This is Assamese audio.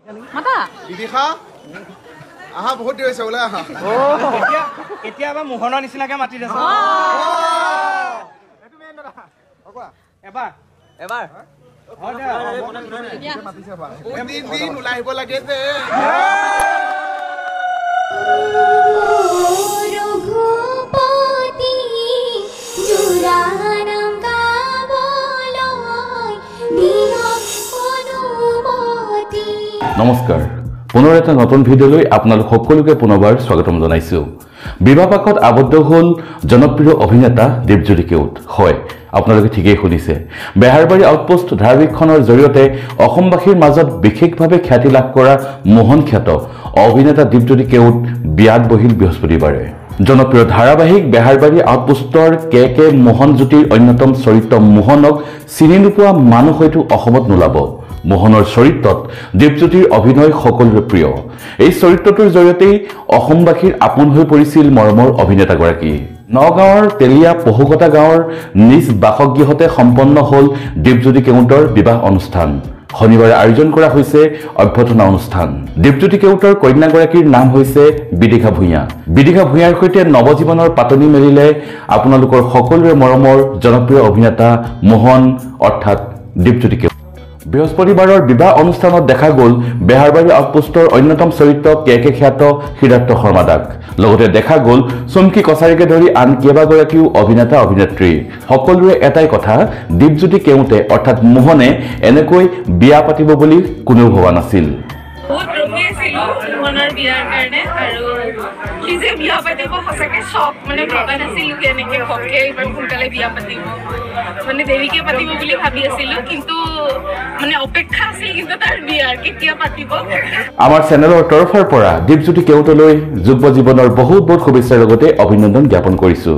মাতা বিদিশা আহা বহুত দেৰি হৈছে ওলাই আহা এতিয়া এবাৰ মোহনৰ নিচিনাকে মাতি দিছে এবাৰ এবাৰ দিন ওলাই আহিব লাগে যে নমস্কাৰ পুনৰ এটা নতুন ভিডিঅ'লৈ আপোনালোক সকলোকে পুনৰবাৰ স্বাগতম জনাইছো বিবাহ পাকত আবদ্ধ হ'ল জনপ্ৰিয় অভিনেতা দীপজ্যোতি কেওট হয় আপোনালোকে ঠিকই শুনিছে বেহাৰবাৰী আউটপোষ্ট ধাৰাবাহিকখনৰ জৰিয়তে অসমবাসীৰ মাজত বিশেষভাৱে খ্যাতি লাভ কৰা মোহন খ্যাত অভিনেতা দীপজ্যোতি কেওট বিয়াত বহিল বৃহস্পতিবাৰে জনপ্ৰিয় ধাৰাবাহিক বেহাৰবাৰী আউটপোষ্টৰ কে মোহনজ্যোতিৰ অন্যতম চৰিত্ৰ মোহনক চিনি নোপোৱা মানুহ হয়তো অসমত নোলাব মোহনৰ চৰিত্ৰত দীপজ্যোতিৰ অভিনয় সকলোৰে প্ৰিয় এই চৰিত্ৰটোৰ জৰিয়তেই অসমবাসীৰ আপোন হৈ পৰিছিল মৰমৰ অভিনেতাগৰাকী নগাঁৱৰ তেলিয়া পহুকটা গাঁৱৰ নিজ বাসগৃহতে সম্পন্ন হ'ল দীপজ্যোতি কেওটৰ বিবাহ অনুষ্ঠান শনিবাৰে আয়োজন কৰা হৈছে অভ্যৰ্থনা অনুষ্ঠান দীপজ্যোতি কেওটৰ কন্যাগৰাকীৰ নাম হৈছে বিদিশা ভূঞাৰ সৈতে নৱজীৱনৰ পাতনি মেলিলে আপোনালোকৰ সকলোৰে মৰমৰ জনপ্ৰিয় অভিনেতা মোহন অৰ্থাৎ দীপজ্যোতি কেওট বৃহস্পতিবাৰৰ বিবাহ অনুষ্ঠানত দেখা গ'ল বেহাৰবাৰী আউটপোষ্টৰ অন্যতম চৰিত্ৰ কে খ্যাত সিদ্ধাৰ্থ শৰ্মাদাক লগতে দেখা গ'ল চুমকি কছাৰীকে ধৰি আন কেইবাগৰাকীও অভিনেতা অভিনেত্ৰী সকলোৰে এটাই কথা দীপজ্যোতি কেওটে অৰ্থাৎ মোহনে এনেকৈ বিয়া পাতিব বুলি কোনেও ভবা নাছিল বহুত ৰখি আছিলো মোহনৰ বিয়াৰ কাৰণে আৰু কি যে বিয়া পাতিব সঁচাকে শক মানে ভবা নাছিলো কি এনেকে হকে ইমান সোনকালে বিয়া পাতিব মানে দেৰিকে পাতিব বুলি ভাবি আছিলো কিন্তু মানে অপেক্ষা আছিল কিন্তু তাৰ বিয়াৰ কেতিয়া পাতিব আমাৰ চেনেলৰ তৰফৰ পৰা দীপজ্যোতি কেওটলৈ যুৱ জীৱনৰ বহুত বহুত শুভেচ্ছাৰ লগতে অভিনন্দন জ্ঞাপন কৰিছো